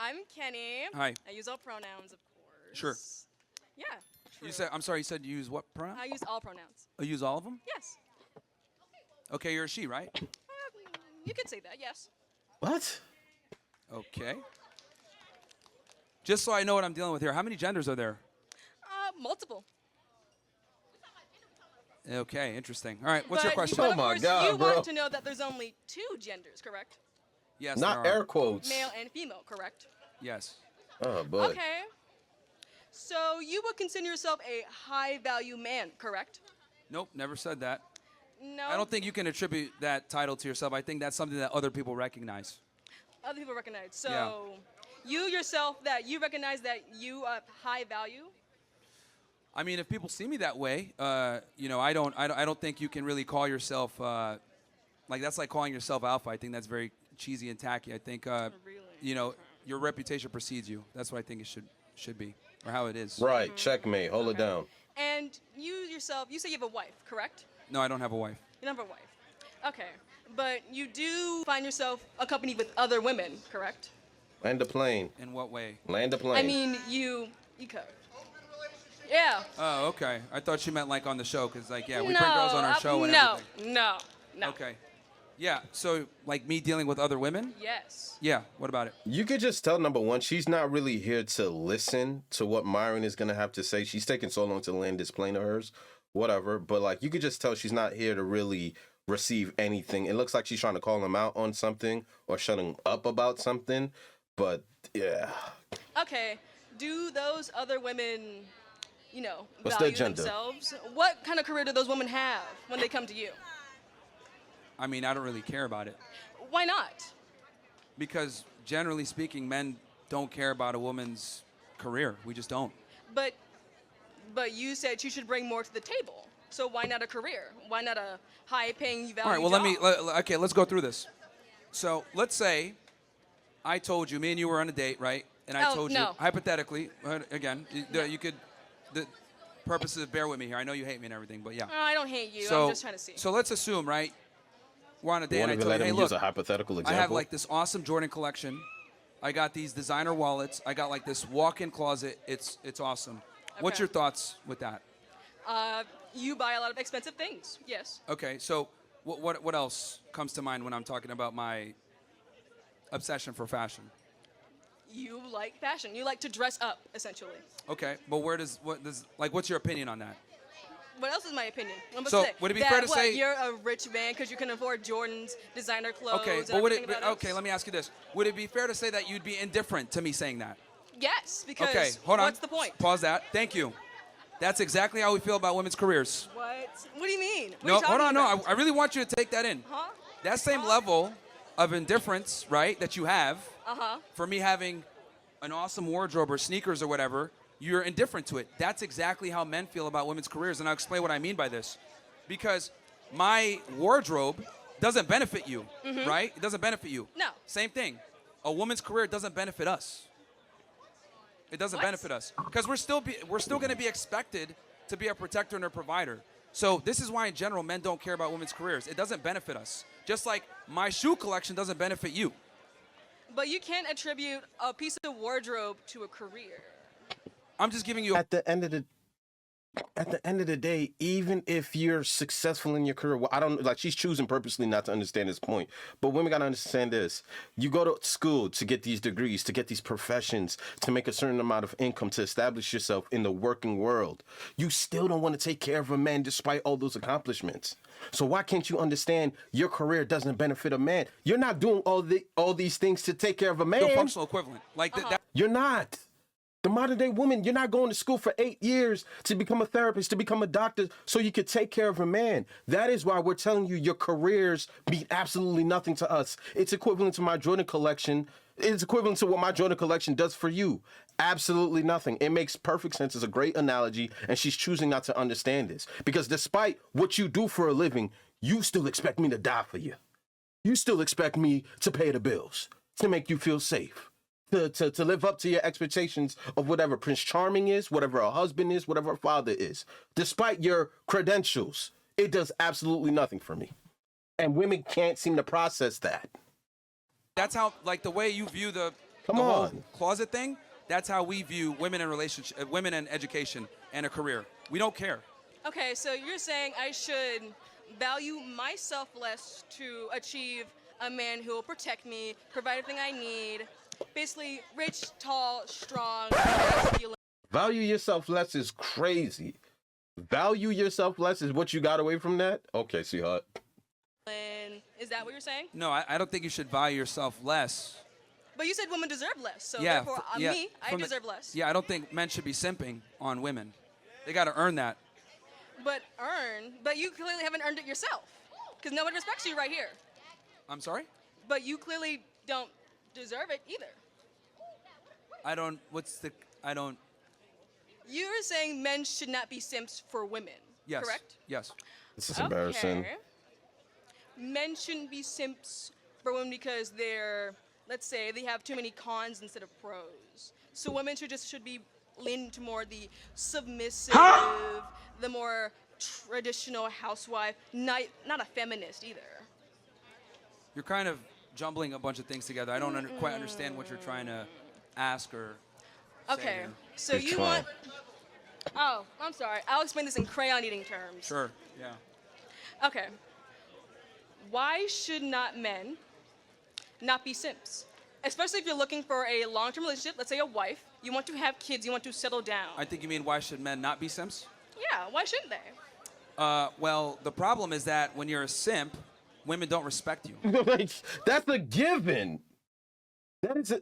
I'm Kenny. Hi. I use all pronouns, of course. Sure. Yeah. True. You said, I'm sorry, you said you use what pronoun? I use all pronouns. Oh, you use all of them? Yes. Okay, you're a she, right? You could say that, yes. What? Okay. Just so I know what I'm dealing with here, how many genders are there? Multiple. Okay, interesting. All right, what's your But question? But Oh of my course, God, you bro. want to know that there's only 2 genders, correct? Yes, Not there are. air quotes. Male and female, correct? Yes. Oh, boy. Okay. So you would consider yourself a high-value man, correct? Nope, never said that. No. I don't think you can attribute that title to yourself. I think that's something that other people recognize. Other people recognize. So you yourself, that you recognize that you are high value? I mean, if people see me that way, you know, I don't think you can really call yourself like that's like calling yourself alpha. I think that's very cheesy and tacky. I think Really? you know, your reputation precedes you. That's what I think it should be, or how it is. Right, checkmate. Hold it down. And you yourself, you say you have a wife, correct? No, I don't have a wife. You don't have a wife. Okay. But you do find yourself accompanied with other women, correct? Land a plane. In what way? Land a plane. I mean, you could. Yeah. Oh, okay. I thought she meant like on the show, because like, yeah, we no, bring girls on our show and everything. No. Okay. Yeah. So like me dealing with other women? Yes. Yeah. What about it? You could just tell, number one, she's not really here to listen to what Myron is going to have to say. She's taking so long to land this plane of hers, whatever. But, like, you could just tell she's not here to really receive anything. It looks like she's trying to call him out on something or shut him up about something. But, yeah. Okay. Do those other women, you know, What's their value gender? themselves? What kind of career do those women have when they come to you? I mean, I don't really care about it, Why not? because generally speaking, men don't care about a woman's career. We just don't. But you said you should bring more to the table. So why not a career? Why not a high-paying, value All right. Well, job? okay, let's go through this. So let's say I told you, me and you were on a date, right? And I Oh, told no. you, hypothetically, again, you could, the purpose is bear with me here. I know you hate me and everything, but yeah. Oh, I don't hate you. So, I'm just trying to see. So let's assume, right? We're on a date, You and I want to told let you, hey, him look, use a hypothetical I example? have like this awesome Jordan collection. I got these designer wallets. I got like this walk-in closet. It's awesome. What's Okay. your thoughts with that? You buy a lot of expensive things. Yes. Okay, so what else comes to mind when I'm talking about my obsession for fashion? You like fashion. You like to dress up, essentially. Okay, but what's your opinion on that? What else is my opinion? I'm about So, to say would it be that, fair to what, say- you're a rich man because you can afford Jordan's designer clothes? Okay, and but would everything it? about Okay, let me ask you this: would it be fair to say that you'd be indifferent to me saying that? Yes, because Okay, hold on. what's the point? Pause that. Thank you. That's exactly how we feel about women's careers. What? What do you mean? What are No, you hold on. talking No, about? I really want you to take that in. Huh? That same level of indifference, right, that you have Uh-huh. for me having an awesome wardrobe or sneakers or whatever, you're indifferent to it. That's exactly how men feel about women's careers, and I'll explain what I mean by this. Because my wardrobe doesn't benefit you, right? It doesn't benefit you. No. Same thing. A woman's career doesn't benefit us. It doesn't What? benefit us because we're still going to be expected to be a protector and a provider. So this is why, in general, men don't care about women's careers. It doesn't benefit us. Just like my shoe collection doesn't benefit you. But you can't attribute a piece of wardrobe to a career. I'm just giving you. At the end of the day, even if you're successful in your career, well, I don't like she's choosing purposely not to understand this point. But women gotta understand this. You go to school to get these degrees, to get these professions, to make a certain amount of income, to establish yourself in the working world. You still don't want to take care of a man despite all those accomplishments. So why can't you understand your career doesn't benefit a man? You're not doing all these things to take care of a man. The functional equivalent. Like that. You're not. The modern day woman, you're not going to school for 8 years to become a therapist, to become a doctor, so you could take care of a man. That is why we're telling you your careers mean absolutely nothing to us. It's equivalent to my Jordan collection. It's equivalent to what my Jordan collection does for you. Absolutely nothing. It makes perfect sense. It's a great analogy, and she's choosing not to understand this. Because despite what you do for a living, you still expect me to die for you. You still expect me to pay the bills, to make you feel safe. To live up to your expectations of whatever Prince Charming is, whatever a husband is, whatever a father is. Despite your credentials, it does absolutely nothing for me. And women can't seem to process that. That's how, like, the way you view the Come the whole on. closet thing, that's how we view women in relationship, women in education and a career. We don't care. Okay, so you're saying I should value myself less to achieve a man who will protect me, provide everything I need, basically rich, tall, strong, masculine. Value yourself less is crazy. Value yourself less is what you got away from that? Okay, sweetheart. Is that what you're saying? No, I don't think you should value yourself less. But you said women deserve less, so Yeah, therefore, me, I deserve less. Yeah, I don't think men should be simping on women. They got to earn that. But you clearly haven't earned it yourself, because no one respects you right here. I'm sorry? But you clearly don't deserve it either. You're saying men should not be simps for women, Yes. correct? Yes. This is embarrassing. Okay. Men shouldn't be simps for women because let's say, they have too many cons instead of pros. So women should be leaning to more the submissive, the more traditional housewife, not a feminist either. You're kind of jumbling a bunch of things together. I don't quite understand what you're trying to ask or say Okay, here. so Good you try. want... Oh, I'm sorry. I'll explain this in crayon eating terms. Sure, yeah. Okay. Why should not men not be simps? Especially if you're looking for a long-term relationship, let's say a wife, you want to have kids, you want to settle down. I think you mean why should men not be simps? Yeah, why shouldn't they? Well, the problem is that when you're a simp, women don't respect you. That's a given. That is a...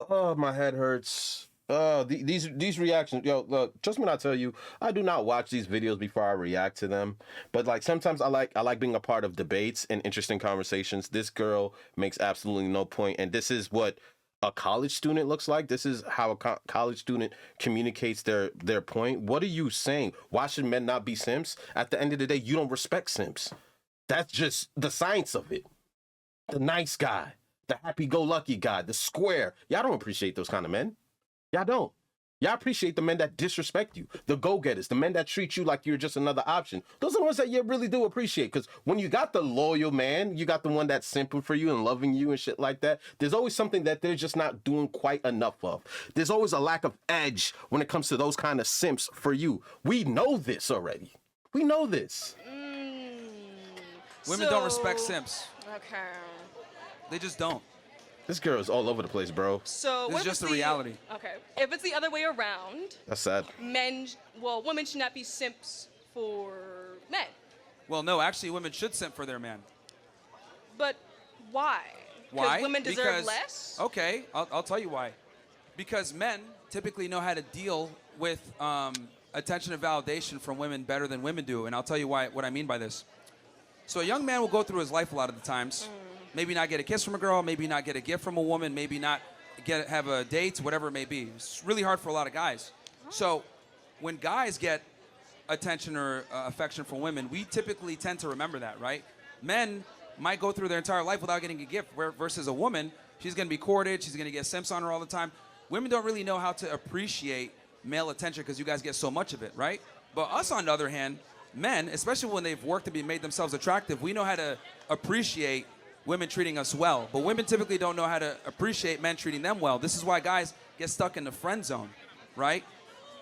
Oh, my head hurts. These reactions, yo, look, just when I tell you, I do not watch these videos before I react to them. But like sometimes I like being a part of debates and interesting conversations. This girl makes absolutely no point, and this is what a college student looks like. This is how a college student communicates their point. What are you saying? Why should men not be simps? At the end of the day, you don't respect simps. That's just the science of it. The nice guy, the happy-go-lucky guy, the square. Y'all don't appreciate those kind of men. Y'all don't. Y'all appreciate the men that disrespect you, the go-getters, the men that treat you like you're just another option. Those are the ones that you really do appreciate, because when you got the loyal man, you got the one that's simping for you and loving you and shit like that, there's always something that they're just not doing quite enough of. There's always a lack of edge when it comes to those kind of simps for you. We know this already. We know this. Women don't respect simps. Okay. They just don't. This girl is all over the place, bro. So This what is if just it's the reality. Okay. If it's the other way around, That's sad. women should not be simps for men. Well, no, actually, women should simp for their man. But why? Why? Because women deserve less? Okay, I'll tell you why. Because men typically know how to deal with attention and validation from women better than women do, and I'll tell you what I mean by this. So a young man will go through his life a lot of the times, maybe not get a kiss from a girl, maybe not get a gift from a woman, maybe not have a date, whatever it may be. It's really hard for a lot of guys. So when guys get attention or affection from women, we typically tend to remember that, right? Men might go through their entire life without getting a gift, versus a woman, she's going to be courted, she's going to get simps on her all the time. Women don't really know how to appreciate male attention because you guys get so much of it, right? But us, on the other hand, men, especially when they've worked and made themselves attractive, we know how to appreciate women treating us well. But women typically don't know how to appreciate men treating them well. This is why guys get stuck in the friend zone, right?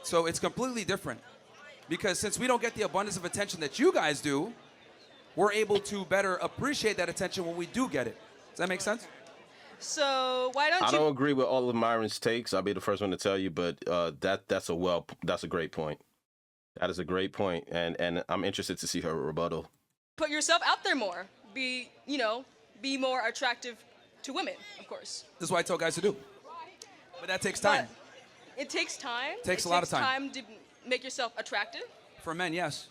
So it's completely different. Because since we don't get the abundance of attention that you guys do, we're able to better appreciate that attention when we do get it. Does that make sense? So why don't I you... don't agree with all of Myron's takes. I'll be the first one to tell you, but that's a great point. That is a great point, and I'm interested to see her rebuttal. Put yourself out there more. Be more attractive to women, of course. This is what I tell guys to do. But that takes time. But it takes time? Takes a lot of time. It takes time to make yourself attractive? For men, yes.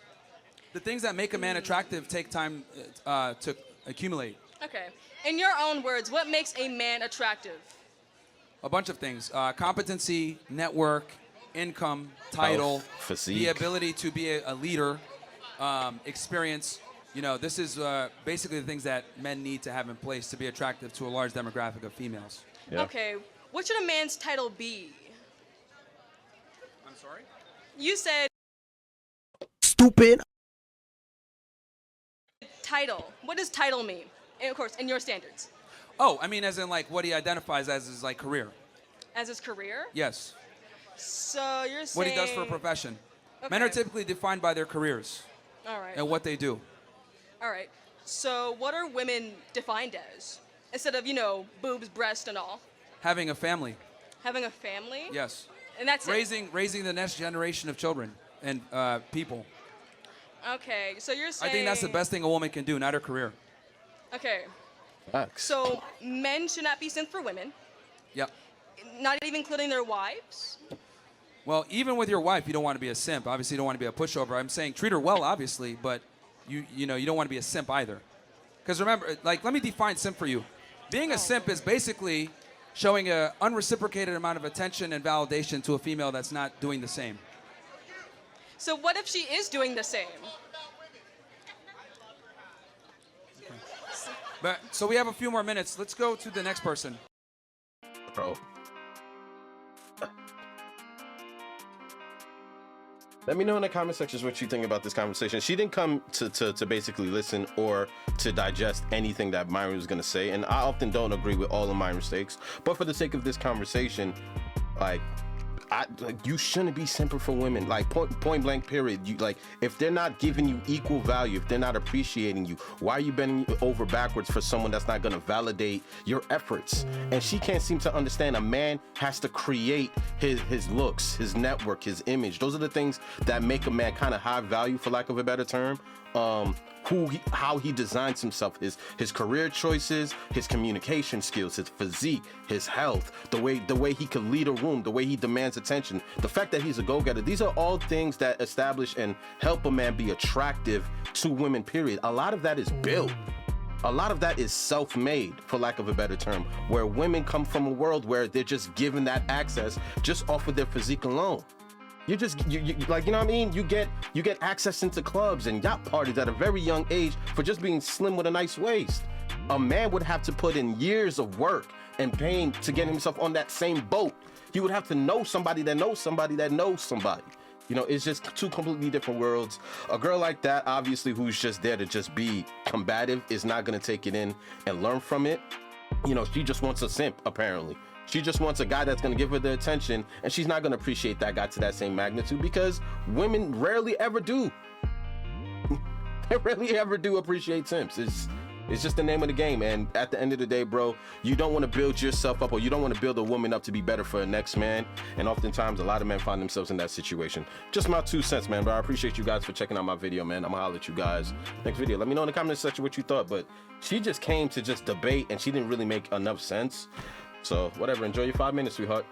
The things that make a man attractive take time to accumulate. Okay. In your own words, what makes a man attractive? A bunch of things. Competency, network, income, title, Health, physique. the ability to be a leader, experience. You know, this is basically the things that men need to have in place to be attractive to a large demographic of females. Yeah. Okay. What should a man's title be? I'm sorry? You said Stupid. title. What does title mean? And of course, in your standards. Oh, I mean, as in like what he identifies as his like career. As his career? Yes. So you're saying What he does for a profession. Men are Okay. typically defined by their careers All right. and what they do. All right. So what are women defined as? Instead of, you know, boobs, breast, and all. Having a family. Having a family? Yes. And that's it. Raising the next generation of children and people. Okay. So you're I saying think that's the best thing a woman can do, not her career. Okay. Facts. So men should not be sent for women, Yep. not even including their wives. Well, even with your wife, you don't want to be a simp. Obviously, you don't want to be a pushover. I'm saying treat her well, obviously, but you know you don't want to be a simp either. Because remember, like, let me define simp for you. Being a simp is basically showing an unreciprocated amount of attention and validation to a female that's not doing the same. So what if she is doing the same? But so we have a few more minutes. Let's go to the next person. Bro. Let me know in the comment sections what you think about this conversation. She didn't come to basically listen or to digest anything that Myron was going to say. And I often don't agree with all of Myron's takes. But for the sake of this conversation, like you shouldn't be simping for women. Like point blank period. You like if they're not giving you equal value, if they're not appreciating you, why are you bending over backwards for someone that's not gonna validate your efforts? And she can't seem to understand a man has to create his looks, his network, his image. Those are the things that make a man kind of high value, for lack of a better term. How he designs himself, his career choices, his communication skills, his physique, his health, the way he can lead a room, the way he demands attention, the fact that he's a go-getter. These are all things that establish and help a man be attractive to women, period. A lot of that is built. A lot of that is self-made, for lack of a better term, where women come from a world where they're just given that access just off of their physique alone. You like, you know what I mean? You get access into clubs and yacht parties at a very young age for just being slim with a nice waist. A man would have to put in years of work and pain to get himself on that same boat. He would have to know somebody that knows somebody that knows somebody. You know, it's just two completely different worlds. A girl like that, obviously, who's just there to just be combative, is not gonna take it in and learn from it. You know, she just wants a simp, apparently. She just wants a guy that's going to give her the attention, and she's not going to appreciate that guy to that same magnitude because women rarely ever do. They rarely ever do appreciate simps. It's just the name of the game. And at the end of the day, bro, you don't want to build yourself up, or you don't want to build a woman up to be better for a next man. And oftentimes, a lot of men find themselves in that situation. Just my 2 cents, man. But I appreciate you guys for checking out my video, man. I'm going to holler at you guys next video. Let me know in the comment section what you thought. But she just came to just debate, and she didn't really make enough sense. So whatever, enjoy your 5 minutes, sweetheart.